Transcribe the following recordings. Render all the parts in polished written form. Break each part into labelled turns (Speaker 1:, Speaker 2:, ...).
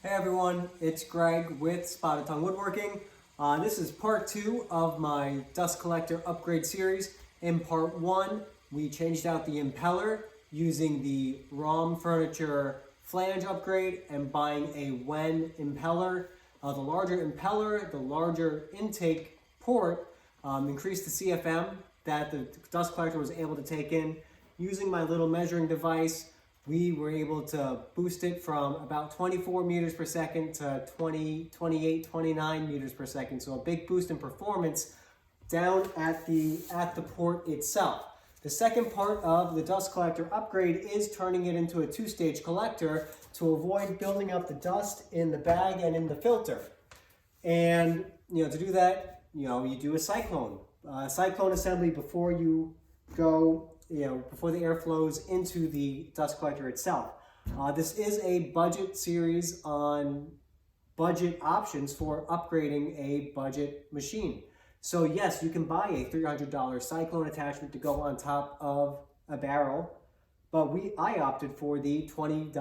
Speaker 1: Hey everyone, it's Greg with Spotted Tongue Woodworking. This is part 2 of my dust collector upgrade series. In part 1, we changed out the impeller using the ROM furniture flange upgrade and buying a Wen impeller. The larger impeller, the larger intake port increased the CFM that the dust collector was able to take in. Using my little measuring device, we were able to boost it from about 24 meters per second to 28, 29 meters per second. So a big boost in performance down at the port itself. The second part of the dust collector upgrade is turning it into a two-stage collector to avoid building up the dust in the bag and in the filter. And to do that, you do a cyclone assembly before you go. Before the air flows into the dust collector itself. This is a budget series on budget options for upgrading a budget machine. So yes, you can buy a $300 Cyclone attachment to go on top of a barrel, but I opted for the $20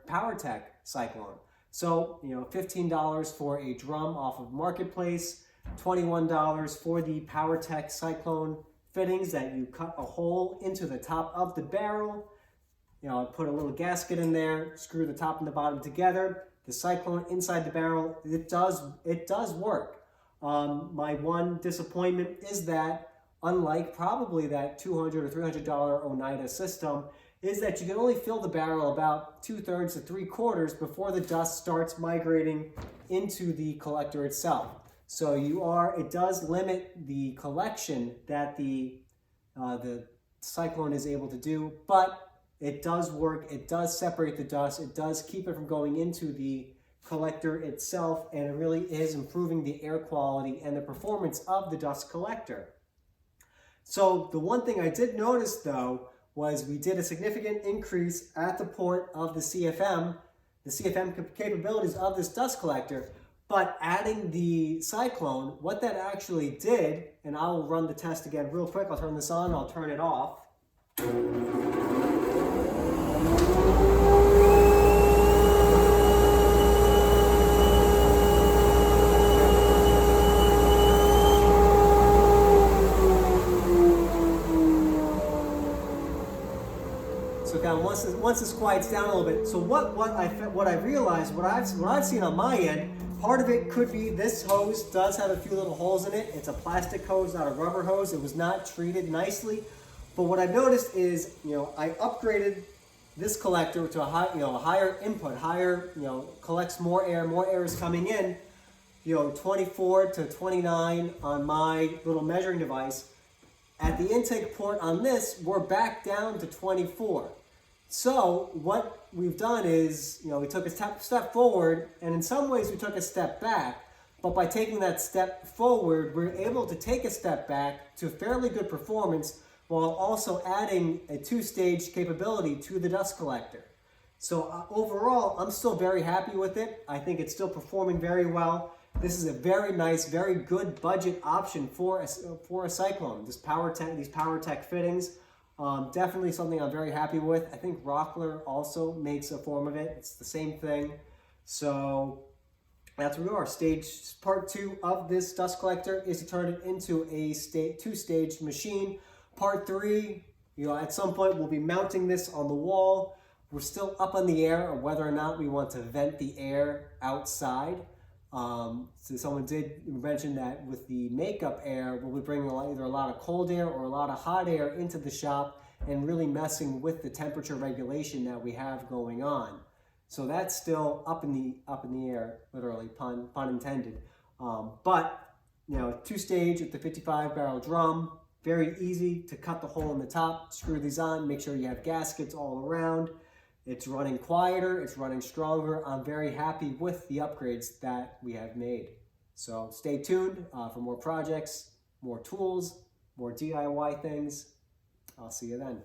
Speaker 1: Powertec Cyclone. So, $15 for a drum off of Marketplace, $21 for the Powertec Cyclone fittings that you cut a hole into the top of the barrel. Put a little gasket in there, screw the top and the bottom together. The Cyclone inside the barrel, it does work. My one disappointment is that, unlike probably that $200 or $300 Oneida system, is that you can only fill the barrel about 2/3 to 3/4 before the dust starts migrating into the collector itself. So it does limit the collection that the Cyclone is able to do, but it does work. It does separate the dust. It does keep it from going into the collector itself, and it really is improving the air quality and the performance of the dust collector. So the one thing I did notice though was we did a significant increase at the port of the CFM capabilities of this dust collector. But adding the Cyclone, what that actually did, and I'll run the test again real quick. I'll turn this on, I'll turn it off. So kind of once this quiets down a little bit. So what I realized, what I've seen on my end, part of it could be this hose does have a few little holes in it. It's a plastic hose, not a rubber hose. It was not treated nicely. But what I've noticed is, I upgraded this collector to a higher input, collects more air is coming in, 24 to 29 on my little measuring device. At the intake port on this, we're back down to 24. So what we've done is, we took a step forward, and in some ways we took a step back, but by taking that step forward, we're able to take a step back to fairly good performance while also adding a two-stage capability to the dust collector. So overall, I'm still very happy with it. I think it's still performing very well. This is a very nice, very good budget option for a Cyclone. These Powertec fittings. Definitely something I'm very happy with. I think Rockler also makes a form of it. It's the same thing. So that's where we are. Part 2 of this dust collector is to turn it into a two-stage machine. Part 3, at some point we'll be mounting this on the wall. We're still up in the air of whether or not we want to vent the air outside. So someone did mention that with the makeup air, we'll be bringing either a lot of cold air or a lot of hot air into the shop and really messing with the temperature regulation that we have going on. So that's still up in the air, literally, pun intended. But two-stage with the 55-barrel drum, very easy to cut the hole in the top, screw these on, make sure you have gaskets all around. It's running quieter, it's running stronger. I'm very happy with the upgrades that we have made. So stay tuned for more projects, more tools, more DIY things. I'll see you then.